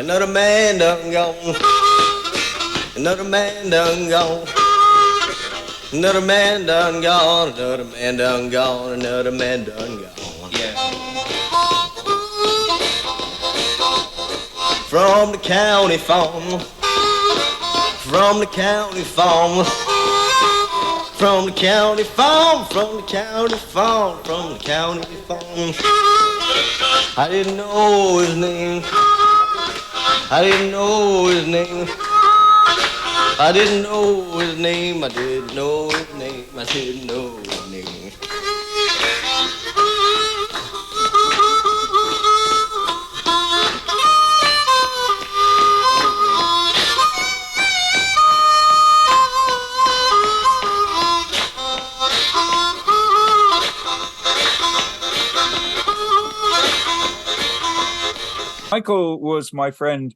Another man done gone. Another man done gone. Another man done gone. Another man done gone. Another man done gone. Yeah. From the county farm. From the county farm. From the county farm. From the county farm. From the county farm. I didn't know his name. I didn't know his name. I didn't know his name. I didn't know his name. I didn't know his name. Michael was my friend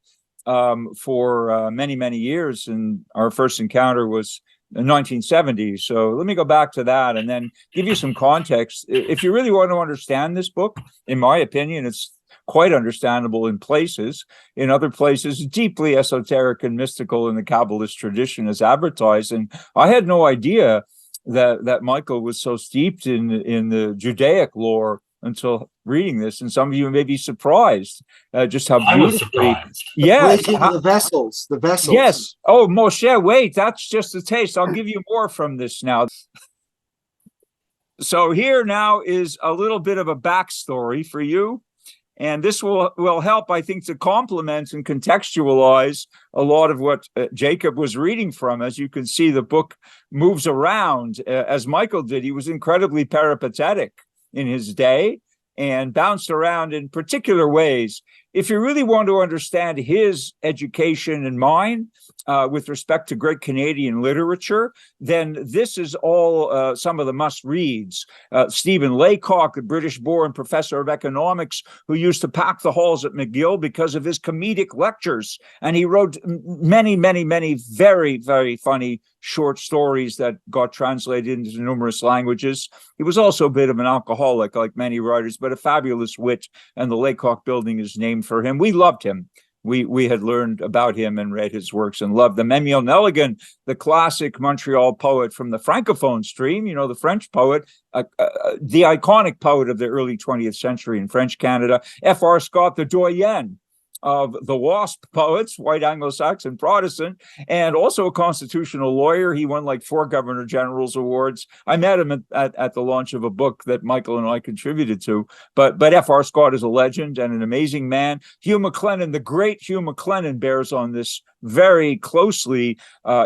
for many, many years, and our first encounter was in 1970. So let me go back to that and then give you some context. If you really want to understand this book, in my opinion, it's quite understandable in places. In other places, deeply esoteric and mystical in the Kabbalist tradition as advertised. And I had no idea that Michael was so steeped in the Judaic lore until reading this, and some of you may be surprised just how beautifully. Yeah, the vessels. Yes. Oh, Moshe, wait, that's just a taste. I'll give you more from this now. So here now is a little bit of a backstory for you, and this will help, I think, to complement and contextualize a lot of what Jacob was reading from. As you can see, the book moves around as Michael did. He was incredibly peripatetic in his day and bounced around in particular ways. If you really want to understand his education and mine with respect to great Canadian literature, then this is all some of the must-reads. Stephen Laycock, a British-born professor of economics who used to pack the halls at McGill because of his comedic lectures. And he wrote many, many, many very, very funny short stories that got translated into numerous languages. He was also a bit of an alcoholic, like many writers, but a fabulous wit, and the Laycock Building is named for him. We loved him. We had learned about him and read his works and loved them. Emile Nelligan, the classic Montreal poet from the Francophone stream, the French poet, the iconic poet of the early 20th century in French Canada. F.R. Scott, the doyen of the WASP poets, white Anglo-Saxon Protestant, and also a constitutional lawyer. He won like 4 Governor General's awards. I met him at the launch of a book that Michael and I contributed to. But F.R. Scott is a legend and an amazing man. Hugh McLennan, the great Hugh McLennan, bears on this very closely.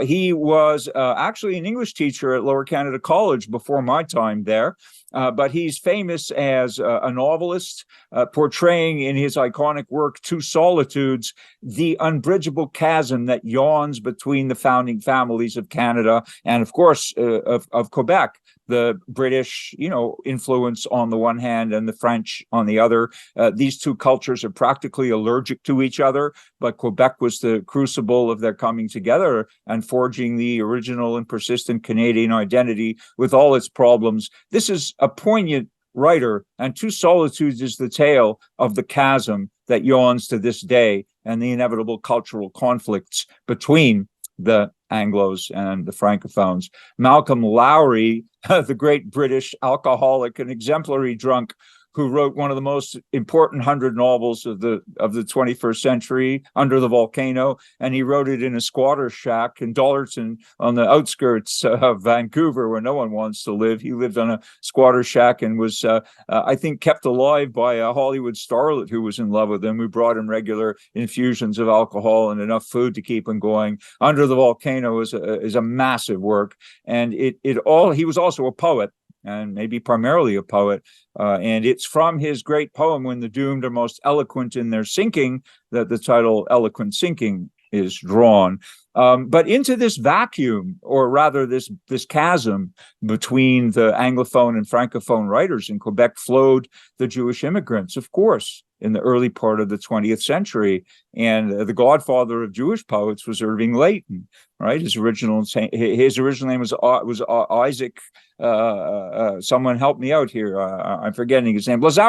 He was actually an English teacher at Lower Canada College before my time there. But he's famous as a novelist, portraying in his iconic work Two Solitudes the unbridgeable chasm that yawns between the founding families of Canada and, of course, of Quebec. The British, influence on the one hand and the French on the other. These two cultures are practically allergic to each other, but Quebec was the crucible of their coming together and forging the original and persistent Canadian identity with all its problems. This is a poignant writer, and Two Solitudes is the tale of the chasm that yawns to this day and the inevitable cultural conflicts between the Anglos and the Francophones. Malcolm Lowry, the great British alcoholic and exemplary drunk, who wrote one of the most important 100 novels of the 21st century, Under the Volcano, and he wrote it in a squatter's shack in Dollarton on the outskirts of Vancouver, where no one wants to live. He lived on a squatter's shack and was, I think, kept alive by a Hollywood starlet who was in love with him, who brought him regular infusions of alcohol and enough food to keep him going. Under the Volcano is a massive work, and he was also a poet, and maybe primarily a poet. And it's from his great poem, When the Doomed Are Most Eloquent in Their Sinking, that the title Eloquent Sinking is drawn. But into this vacuum, or rather this chasm between the Anglophone and Francophone writers in Quebec, flowed the Jewish immigrants, of course. in the early part of the 20th century. And the godfather of Jewish poets was Irving Layton, right? His original name was Isaac. Someone help me out here. I'm forgetting his name. Isaac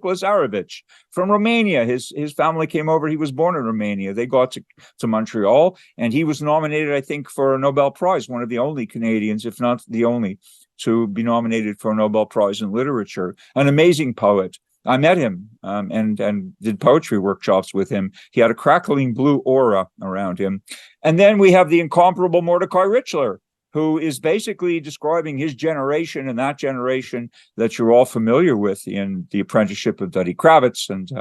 Lazarevich from Romania. His family came over. He was born in Romania. They got to Montreal, and he was nominated, I think, for a Nobel Prize. One of the only Canadians, if not the only, to be nominated for a Nobel Prize in literature. An amazing poet. I met him and did poetry workshops with him. He had a crackling blue aura around him. And then we have the incomparable Mordecai Richler, who is basically describing his generation and that generation that you're all familiar with in The Apprenticeship of Duddy Kravitz. And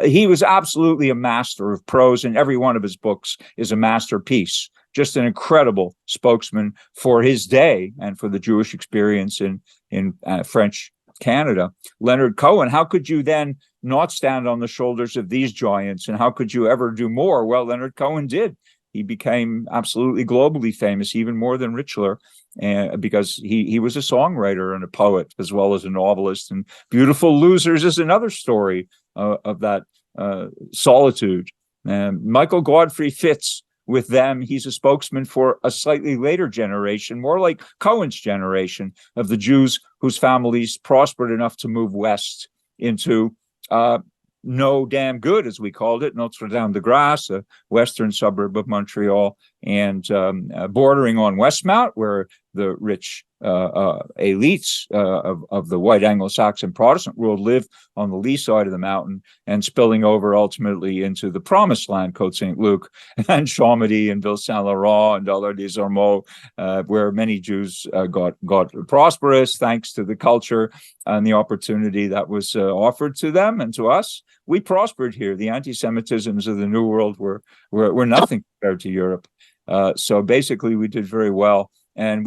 he was absolutely a master of prose, and every one of his books is a masterpiece. Just an incredible spokesman for his day and for the Jewish experience in French Canada. Leonard Cohen, how could you then not stand on the shoulders of these giants, and how could you ever do more? Well, Leonard Cohen did. He became absolutely globally famous, even more than Richler, because he was a songwriter and a poet as well as a novelist. And Beautiful Losers is another story of that solitude. And Michael Godfrey fits with them. He's a spokesman for a slightly later generation, more like Cohen's generation, of the Jews whose families prospered enough to move west into No Damn Good, as we called it, Notre-Dame-de-Grâce, a western suburb of Montreal, and bordering on Westmount, where the rich elites of the white Anglo-Saxon Protestant world live on the lee side of the mountain, and spilling over ultimately into the Promised Land, Côte Saint-Luc, and Chomedy, and Ville Saint-Laurent, and Dollard-des-Ormeaux, where many Jews got prosperous thanks to the culture and the opportunity that was offered to them and to us. We prospered here. The anti-Semitisms of the New World were nothing compared to Europe. So basically, we did very well. And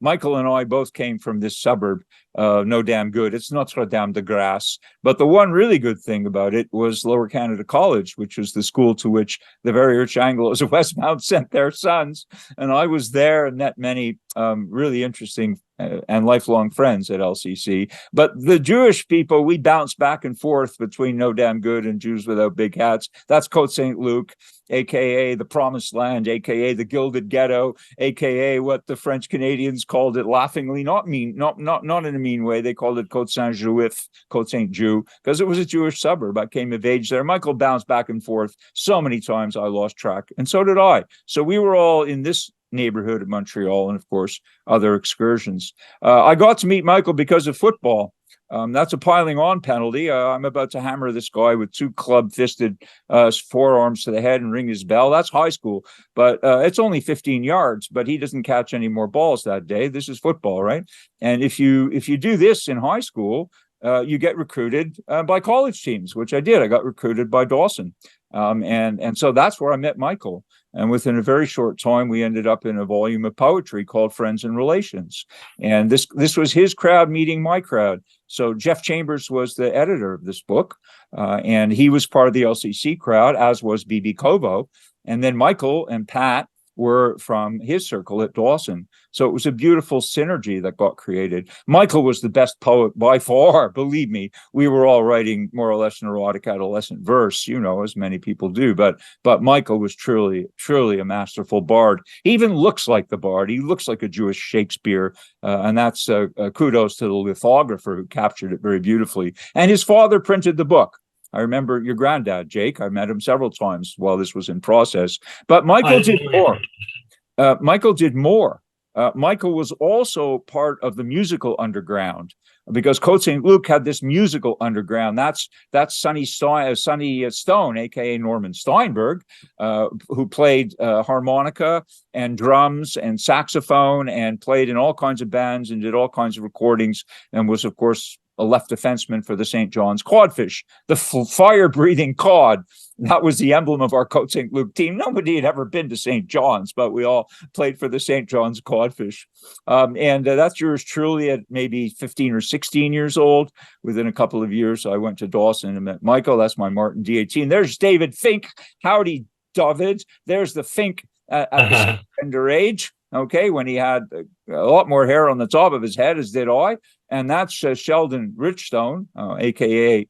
Michael and I both came from this suburb, No Damn Good. It's Notre-Dame-de-Grâce. But the one really good thing about it was Lower Canada College, which was the school to which the very rich Anglos of Westmount sent their sons. And I was there and met many really interesting and lifelong friends at LCC. But the Jewish people, we bounced back and forth between No Damn Good and Jews Without Big Hats. That's Côte Saint-Luc, aka the Promised Land, aka the Gilded Ghetto, aka what the French Canadians called it laughingly, not in a mean way. They called it Côte Saint-Juif, Côte Saint-Jew, because it was a Jewish suburb. I came of age there. Michael bounced back and forth so many times I lost track, and so did I. So we were all in this neighborhood of Montreal, and of course other excursions. I got to meet Michael because of football. That's a piling on penalty. I'm about to hammer this guy with two club-fisted forearms to the head and ring his bell. That's high school, but it's only 15 yards, but he doesn't catch any more balls that day. This is football, right? And if you do this in high school, you get recruited by college teams, which I did. I got recruited by Dawson. And so that's where I met Michael. And within a very short time, we ended up in a volume of poetry called Friends and Relations. And this was his crowd meeting my crowd. So Jeff Chambers was the editor of this book, and he was part of the LCC crowd, as was B.B. Kovo. And then Michael and Pat were from his circle at Dawson. So it was a beautiful synergy that got created. Michael was the best poet by far, believe me. We were all writing more or less neurotic adolescent verse, as many people do. But Michael was truly, truly a masterful bard. He even looks like the bard. He looks like a Jewish Shakespeare. And that's kudos to the lithographer who captured it very beautifully. And his father printed the book. I remember your granddad, Jake. I met him several times while this was in process. But Michael did more. Michael was also part of the musical underground, because Côte Saint-Luc had this musical underground. That's Sonny Stone, aka Norman Steinberg, who played harmonica and drums and saxophone and played in all kinds of bands and did all kinds of recordings, and was, of course, a left defenseman for the St. John's Codfish, the fire-breathing cod. That was the emblem of our Côte Saint-Luc team. Nobody had ever been to St. John's, but we all played for the St. John's Codfish. And that's yours truly at maybe 15 or 16 years old. Within a couple of years, I went to Dawson and met Michael. That's my Martin D18. There's David Fink. Howdy, David. There's the Fink at the tender age. Okay, when he had a lot more hair on the top of his head, as did I. And that's Sheldon Richstone, aka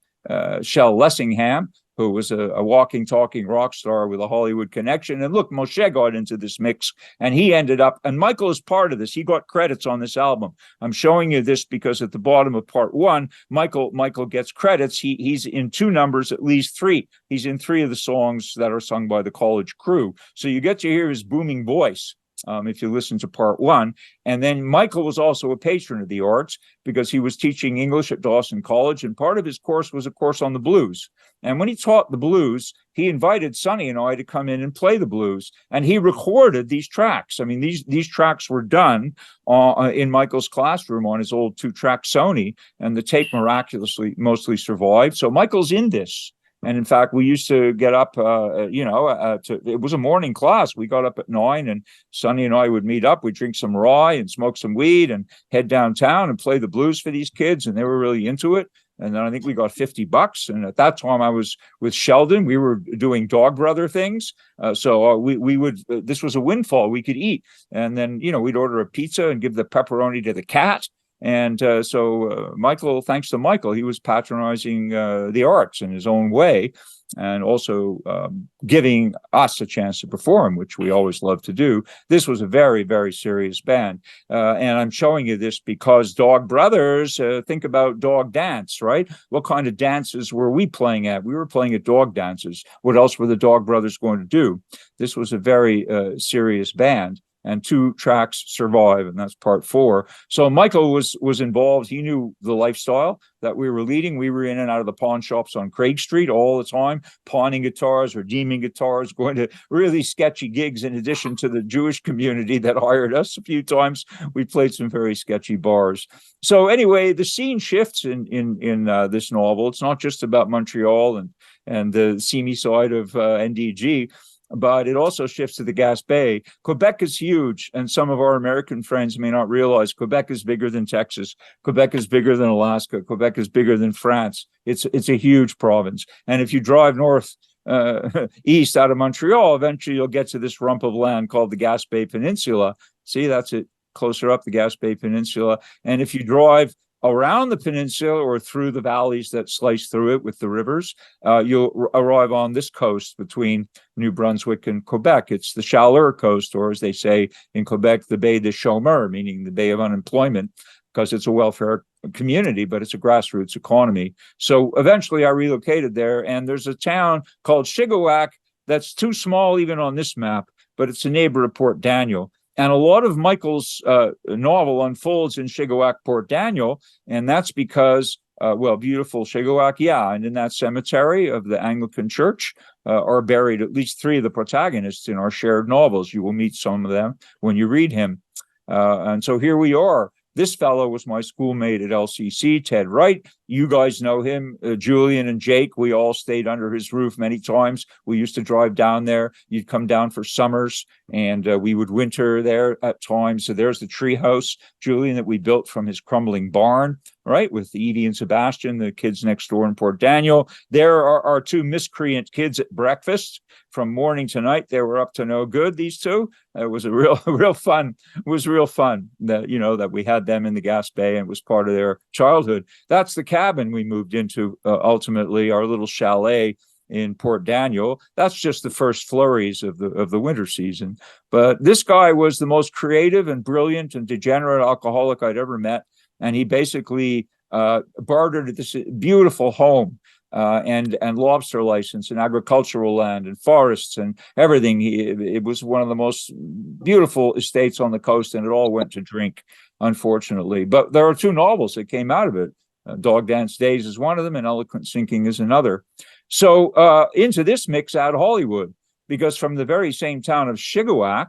Shel Lessingham, who was a walking, talking rock star with a Hollywood connection. And look, Moshe got into this mix, and he ended up, and Michael is part of this. He got credits on this album. I'm showing you this because at the bottom of part one, Michael gets credits. He's in 2 numbers, at least 3. He's in 3 of the songs that are sung by the college crew. So you get to hear his booming voice. If you listen to part one. And then Michael was also a patron of the arts because he was teaching English at Dawson College, and part of his course was a course on the blues. And when he taught the blues, he invited Sonny and I to come in and play the blues, and he recorded these tracks. I mean, these tracks were done in Michael's classroom on his old 2-track Sony, and the tape miraculously mostly survived. So Michael's in this. And in fact, we used to get up, it was a morning class. We got up at 9, and Sonny and I would meet up. We'd drink some rye and smoke some weed and head downtown and play the blues for these kids. And they were really into it. And then I think we got $50. And at that time I was with Sheldon. We were doing Dog Brother things. So we would, this was a windfall we could eat. And then, we'd order a pizza and give the pepperoni to the cat. And so Michael, thanks to Michael, he was patronizing the arts in his own way, and also giving us a chance to perform, which we always love to do. This was a very, very serious band. And I'm showing you this because Dog Brothers, think about dog dance, right? What kind of dances were we playing at? We were playing at dog dances. What else were the Dog Brothers going to do? This was a very serious band. And 2 tracks survive, and that's part 4. So Michael was involved. He knew the lifestyle that we were leading. We were in and out of the pawn shops on Craig Street all the time, pawning guitars, redeeming guitars, going to really sketchy gigs. In addition to the Jewish community that hired us a few times, we played some very sketchy bars. So anyway, the scene shifts in this novel. It's not just about Montreal and the seamy side of NDG. But it also shifts to the Gaspé. Quebec is huge, and some of our American friends may not realize Quebec is bigger than Texas. Quebec is bigger than Alaska. Quebec is bigger than France. It's a huge province. And if you drive north east out of Montreal, eventually you'll get to this rump of land called the Gaspé Peninsula. See, that's it, closer up the Gaspé Peninsula. And if you drive around the peninsula or through the valleys that slice through it with the rivers, you'll arrive on this coast between New Brunswick and Quebec. It's the Chaleur coast, or as they say in Quebec, the Bay de Chômeur, meaning the Bay of Unemployment, because it's a welfare community, but it's a grassroots economy. So eventually I relocated there, and there's a town called Chigawak that's too small even on this map, but it's a neighbor of Port Daniel. And a lot of Michael's novel unfolds in Chigawak, Port Daniel, and that's because, beautiful Chigawak, yeah, and in that cemetery of the Anglican Church are buried at least 3 of the protagonists in our shared novels. You will meet some of them when you read him. And so here we are. This fellow was my schoolmate at LCC, Ted Wright. You guys know him, Julian and Jake. We all stayed under his roof many times. We used to drive down there. You'd come down for summers, and we would winter there at times. So there's the tree house, Julian, that we built from his crumbling barn, right, with Edie and Sebastian, the kids next door in Port Daniel. There are our 2 miscreant kids at breakfast. From morning to night, they were up to no good, these 2. It was real fun. It was real fun that, that we had them in the Gaspé, and it was part of their childhood. That's the cabin we moved into, ultimately, our little chalet in Port Daniel. That's just the first flurries of the winter season. But this guy was the most creative and brilliant and degenerate alcoholic I'd ever met. And he basically bartered this beautiful home and lobster license and agricultural land and forests and everything. It was one of the most beautiful estates on the coast, and it all went to drink, unfortunately. But there are 2 novels that came out of it. Dog Dance Days is one of them, and Eloquent Sinking is another. So into this mix out of Hollywood, because from the very same town of Chigawak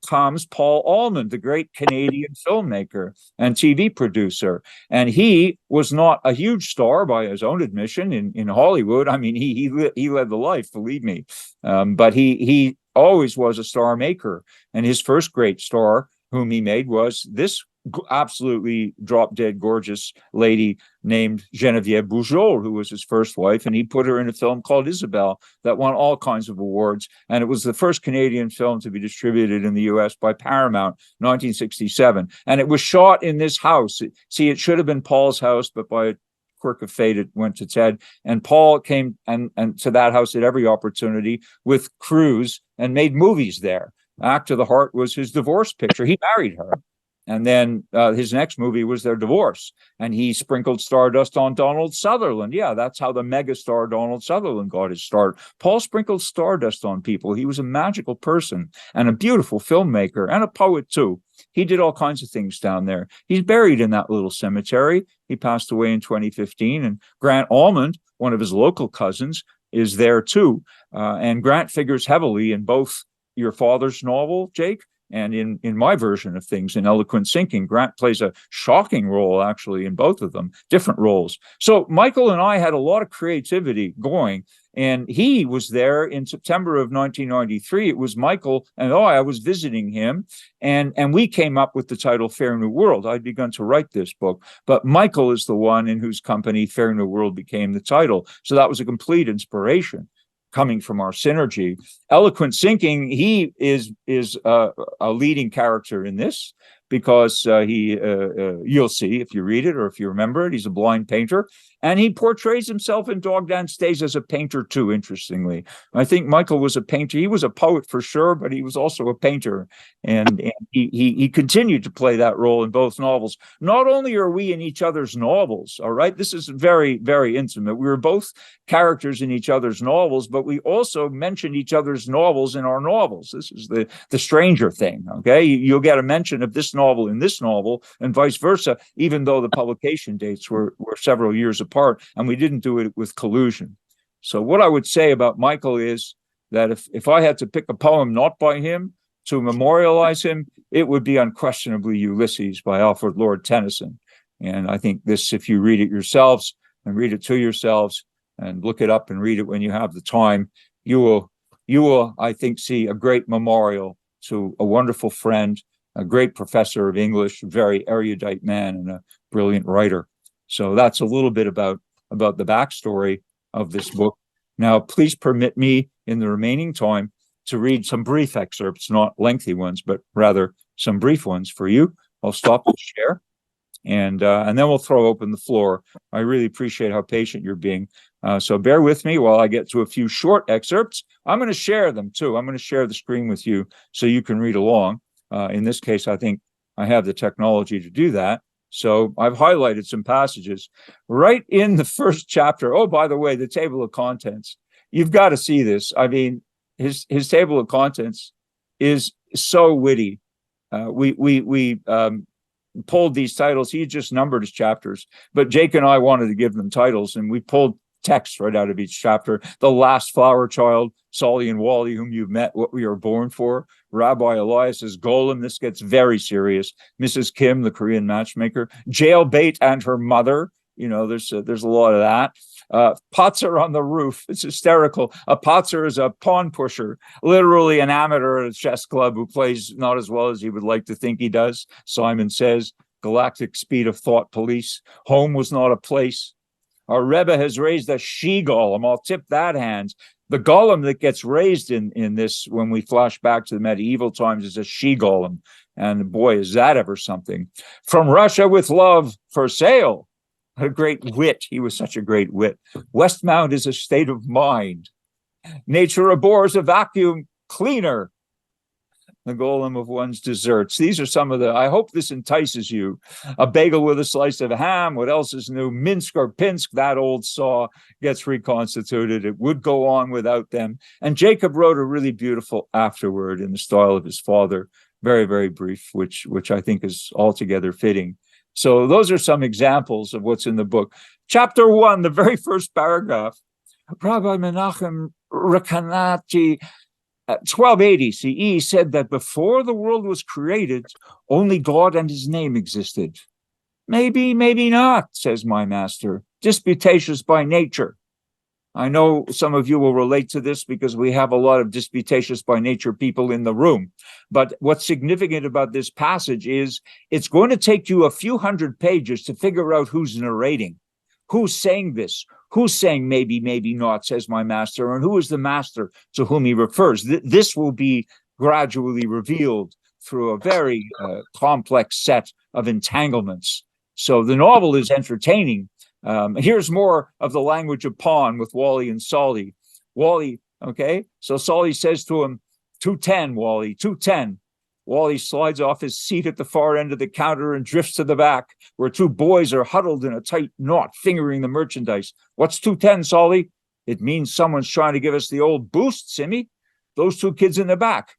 comes Paul Allman, the great Canadian filmmaker and TV producer. And he was not a huge star by his own admission in Hollywood. I mean, he led the life, believe me. But he always was a star maker. And his first great star, whom he made, was this absolutely drop-dead gorgeous lady named Geneviève Bujold, who was his first wife, and he put her in a film called Isabel that won all kinds of awards, and it was the first Canadian film to be distributed in the US by Paramount, 1967, and it was shot in this house. See, it should have been Paul's house, but by quirk of fate, it went to Ted. And Paul came and to that house at every opportunity with crews and made movies there. Act to the Heart was his divorce picture. He married her. And then his next movie was their divorce. And he sprinkled stardust on Donald Sutherland. Yeah, that's how the megastar Donald Sutherland got his start. Paul sprinkled stardust on people. He was a magical person and a beautiful filmmaker and a poet, too. He did all kinds of things down there. He's buried in that little cemetery. He passed away in 2015. And Grant Almond, one of his local cousins, is there, too. And Grant figures heavily in both your father's novel, Jake, and in my version of things, in Eloquent Sinking. Grant plays a shocking role, actually, in both of them, different roles. So Michael and I had a lot of creativity going, and he was there in September of 1993. It was Michael and I was visiting him, and we came up with the title Fair New World. I'd begun to write this book, but Michael is the one in whose company Fair New World became the title. So that was a complete inspiration coming from our synergy. Eloquent Sinking, he is a leading character in this because you'll see if you read it or if you remember it, he's a blind painter. And he portrays himself in Dog Dance Days as a painter too, interestingly. I think Michael was a painter. He was a poet for sure, but he was also a painter. And he continued to play that role in both novels. Not only are we in each other's novels, all right? This is very, very intimate. We were both characters in each other's novels, but we also mentioned each other's novels in our novels. This is the stranger thing, okay? You'll get a mention of this novel in this novel and vice versa, even though the publication dates were several years apart, and we didn't do it with collusion. So what I would say about Michael is that if I had to pick a poem not by him to memorialize him, it would be unquestionably Ulysses by Alfred Lord Tennyson. And I think this, if you read it yourselves and read it to yourselves and look it up and read it when you have the time, you will, I think, see a great memorial to a wonderful friend, a great professor of English, a very erudite man, and a brilliant writer. So that's a little bit about the backstory of this book. Now, please permit me in the remaining time to read some brief excerpts, not lengthy ones, but rather some brief ones for you. I'll stop the share, and then we'll throw open the floor. I really appreciate how patient you're being. So bear with me while I get to a few short excerpts. I'm going to share them too. I'm going to share the screen with you so you can read along. In this case, I think I have the technology to do that. So I've highlighted some passages right in the first chapter. Oh, by the way, the table of contents. You've got to see this. I mean, his table of contents is so witty. We pulled these titles. He just numbered his chapters, but Jake and I wanted to give them titles, and we pulled text right out of each chapter. The Last Flower Child, Solly and Wally, whom you've met, What We Are Born For, Rabbi Elias's Golem, this gets very serious, Mrs. Kim, the Korean matchmaker, Jailbait and Her Mother, you know, there's a lot of that. Potzer on the Roof, it's hysterical. A Potzer is a pawn pusher, literally an amateur at a chess club who plays not as well as he would like to think he does. Simon Says, Galactic Speed of Thought Police, Home Was Not a Place. Our Rebbe has raised a she-golem. I'll tip that hand. The golem that gets raised in this, when we flash back to the medieval times, is a she-golem. And boy, is that ever something. From Russia with Love, For Sale. A great wit. He was such a great wit. Westmount is a state of mind. Nature abhors a vacuum cleaner. The golem of one's desserts. These are some of the, I hope this entices you. A bagel with a slice of ham. What else is new? Minsk or Pinsk, that old saw gets reconstituted. It would go on without them. And Jacob wrote a really beautiful afterword in the style of his father. Very, very brief, which I think is altogether fitting. So those are some examples of what's in the book. Chapter 1, the very first paragraph. Rabbi Menachem Rekanati, 1280 CE, said that before the world was created, only God and his name existed. Maybe, maybe not, says my master, disputatious by nature. I know some of you will relate to this because we have a lot of disputatious by nature people in the room. But what's significant about this passage is it's going to take you a few hundred pages to figure out who's narrating, who's saying this, who's saying maybe, maybe not, says my master, and who is the master to whom he refers. This will be gradually revealed through a very complex set of entanglements. So the novel is entertaining, Here's more of the language of pawn with Wally and Solly. Wally, okay, so Solly says to him, 210, Wally, 210. Wally slides off his seat at the far end of the counter and drifts to the back, where two boys are huddled in a tight knot, fingering the merchandise. What's 210, Solly? It means someone's trying to give us the old boost, Simmy. Those two kids in the back,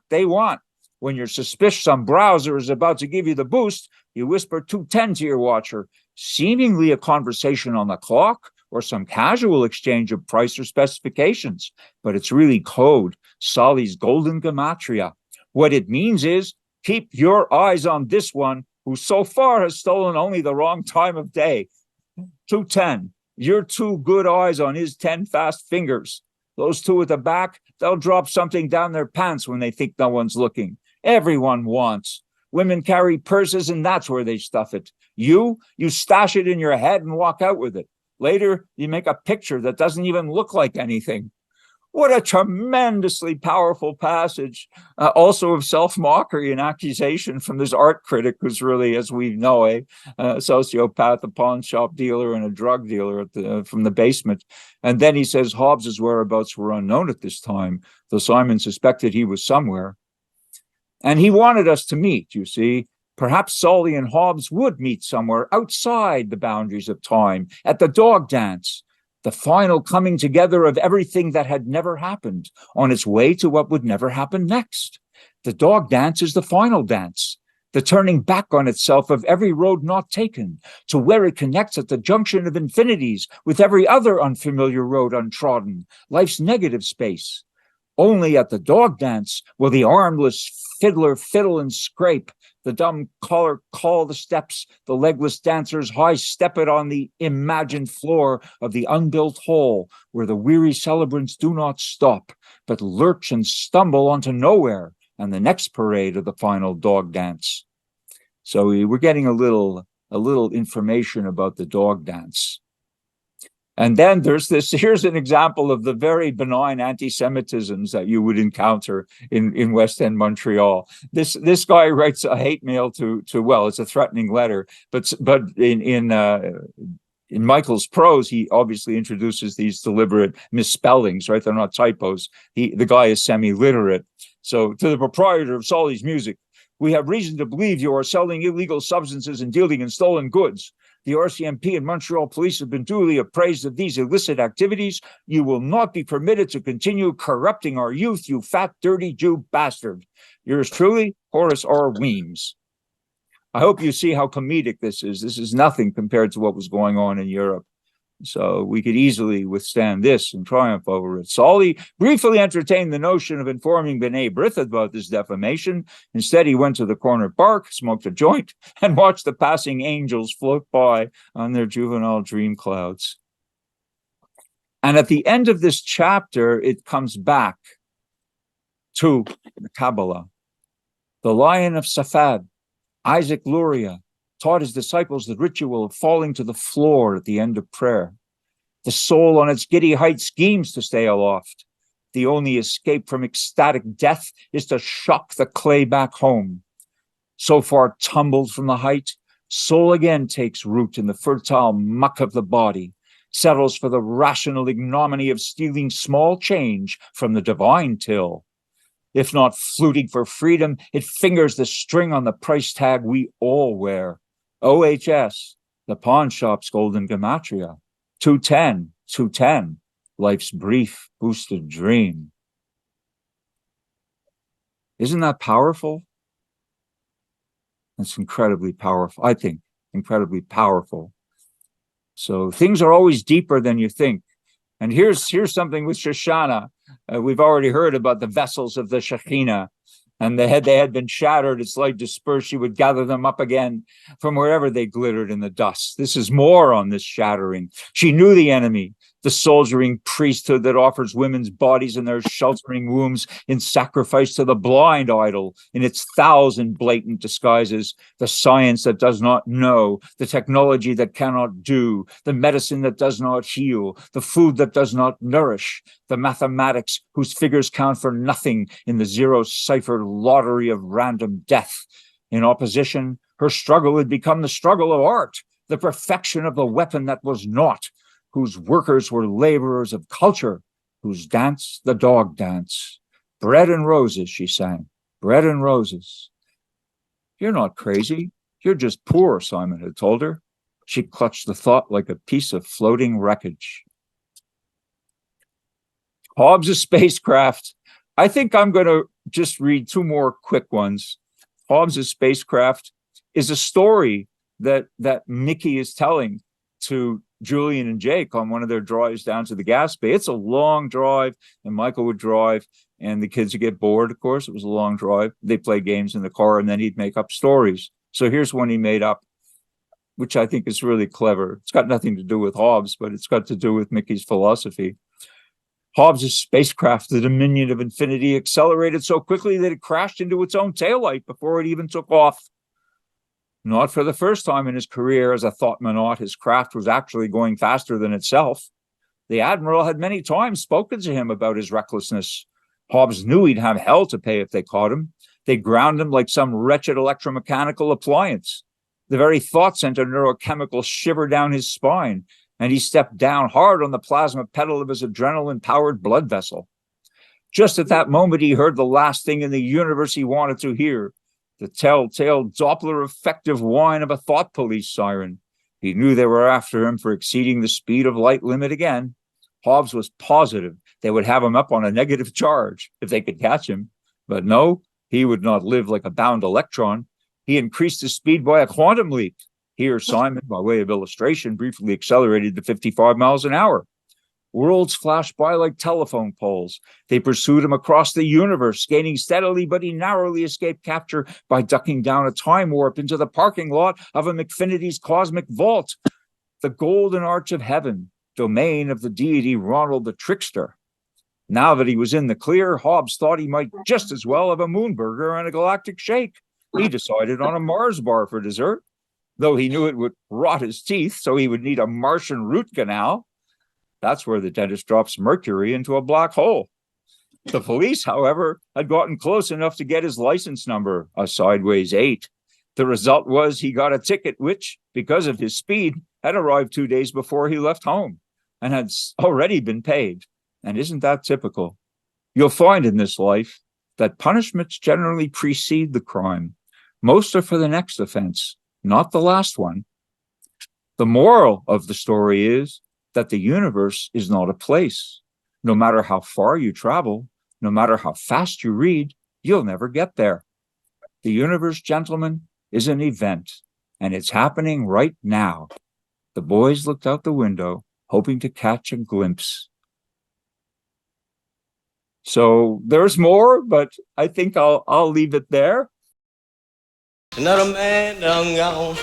they want. When you're suspicious some browser is about to give you the boost, you whisper 210 to your watcher, seemingly a conversation on the clock or some casual exchange of price or specifications. But it's really code, Solly's golden gematria. What it means is, keep your eyes on this one, who so far has stolen only the wrong time of day. 210, you're 2 good eyes on his 10 fast fingers. Those 2 at the back, they'll drop something down their pants when they think no one's looking. Everyone wants. Women carry purses and that's where they stuff it. You stash it in your head and walk out with it. Later, you make a picture that doesn't even look like anything. What a tremendously powerful passage, also of self-mockery and accusation from this art critic who's really, as we know, a sociopath, a pawn shop dealer, and a drug dealer from the basement. And then he says Hobbes's whereabouts were unknown at this time, though Simon suspected he was somewhere. And he wanted us to meet, you see. Perhaps Solly and Hobbes would meet somewhere outside the boundaries of time, at the dog dance, the final coming together of everything that had never happened, on its way to what would never happen next. The dog dance is the final dance, the turning back on itself of every road not taken, to where it connects at the junction of infinities with every other unfamiliar road untrodden, life's negative space. Only at the dog dance will the armless fiddler fiddle and scrape, the dumb caller call the steps, the legless dancers high step it on the imagined floor of the unbuilt hall, where the weary celebrants do not stop, but lurch and stumble onto nowhere and the next parade of the final dog dance. So we're getting a little information about the dog dance. And then here's an example of the very benign anti-Semitisms that you would encounter in West End Montreal. This guy writes a hate mail to it's a threatening letter, but in Michael's prose, he obviously introduces these deliberate misspellings, right? They're not typos. The guy is semi-literate. So to the proprietor of Solly's Music, we have reason to believe you are selling illegal substances and dealing in stolen goods. The RCMP and Montreal police have been duly appraised of these illicit activities. You will not be permitted to continue corrupting our youth, you fat, dirty Jew bastard. Yours truly, Horace R. Weems. I hope you see how comedic this is. This is nothing compared to what was going on in Europe. So we could easily withstand this and triumph over it. Solly briefly entertained the notion of informing B'nai B'rith about this defamation. Instead, he went to the corner park, smoked a joint, and watched the passing angels float by on their juvenile dream clouds. And at the end of this chapter, it comes back to the Kabbalah. The Lion of Safad, Isaac Luria, taught his disciples the ritual of falling to the floor at the end of prayer. The soul on its giddy height schemes to stay aloft. The only escape from ecstatic death is to shock the clay back home. So far tumbled from the height, soul again takes root in the fertile muck of the body, settles for the rational ignominy of stealing small change from the divine till. If not fluting for freedom, it fingers the string on the price tag we all wear. OHS, the pawn shop's golden gematria. 210, 210, life's brief, boosted dream. Isn't that powerful? That's incredibly powerful, I think, incredibly powerful. So things are always deeper than you think. And here's something with Shoshana. We've already heard about the vessels of the Shekhinah. And they had been shattered. Its light dispersed. She would gather them up again from wherever they glittered in the dust. This is more on this shattering. She knew the enemy, the soldiering priesthood that offers women's bodies and their sheltering wombs in sacrifice to the blind idol in its 1,000 blatant disguises, the science that does not know, the technology that cannot do, the medicine that does not heal, the food that does not nourish, the mathematics whose figures count for nothing in the zero-cipher lottery of random death. In opposition, her struggle had become the struggle of art, the perfection of the weapon that was naught, whose workers were laborers of culture, whose dance the dog dance. Bread and roses, she sang, bread and roses. You're not crazy. You're just poor, Simon had told her. She clutched the thought like a piece of floating wreckage. Hobbes' spacecraft. I think I'm going to just read two more quick ones. Hobbes' spacecraft is a story that Mickey is telling to Julian and Jake on one of their drives down to the gas bay. It's a long drive, and Michael would drive, and the kids would get bored, of course. It was a long drive. They play games in the car, and then he'd make up stories. So here's one he made up, which I think is really clever. It's got nothing to do with Hobbes, but it's got to do with Mickey's philosophy. Hobbes' spacecraft, the Dominion of Infinity, accelerated so quickly that it crashed into its own taillight before it even took off. Not for the first time in his career as a thought-monaut, his craft was actually going faster than itself. The Admiral had many times spoken to him about his recklessness. Hobbes knew he'd have hell to pay if they caught him. They'd ground him like some wretched electromechanical appliance. The very thought sent a neurochemical shiver down his spine, and he stepped down hard on the plasma pedal of his adrenaline-powered blood vessel. Just at that moment, he heard the last thing in the universe he wanted to hear, the telltale Doppler-effective whine of a thought police siren. He knew they were after him for exceeding the speed of light limit again. Hobbes was positive they would have him up on a negative charge if they could catch him. But no, he would not live like a bound electron. He increased his speed by a quantum leap. Here, Simon, by way of illustration, briefly accelerated to 55 miles an hour. Worlds flashed by like telephone poles. They pursued him across the universe, gaining steadily, but he narrowly escaped capture by ducking down a time warp into the parking lot of a McFinity's cosmic vault, the golden arch of heaven, domain of the deity Ronald the Trickster. Now that he was in the clear, Hobbes thought he might just as well have a moonburger and a galactic shake. He decided on a Mars bar for dessert, though he knew it would rot his teeth, so he would need a Martian root canal. That's where the dentist drops mercury into a black hole. The police, however, had gotten close enough to get his license number, a sideways 8. The result was he got a ticket which, because of his speed, had arrived 2 days before he left home and had already been paid. And isn't that typical? You'll find in this life that punishments generally precede the crime. Most are for the next offense, not the last one. The moral of the story is that the universe is not a place. No matter how far you travel, no matter how fast you read, you'll never get there. The universe, gentlemen, is an event, and it's happening right now. The boys looked out the window, hoping to catch a glimpse. So there's more, but I think I'll leave it there. Another man done gone.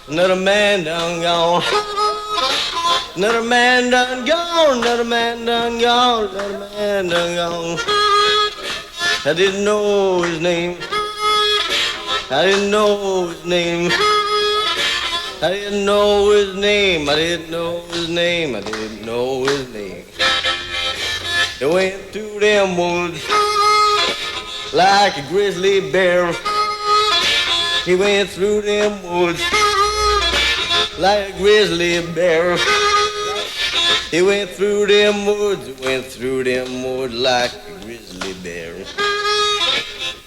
Another man done gone. Another man done gone. Another man done gone. Another man done gone. I didn't know his name. I didn't know his name. I didn't know his name. I didn't know his name. I didn't know his name. He went through them woods like a grizzly bear. He went through them woods like a grizzly bear. He went through them woods, went through them woods like a grizzly bear.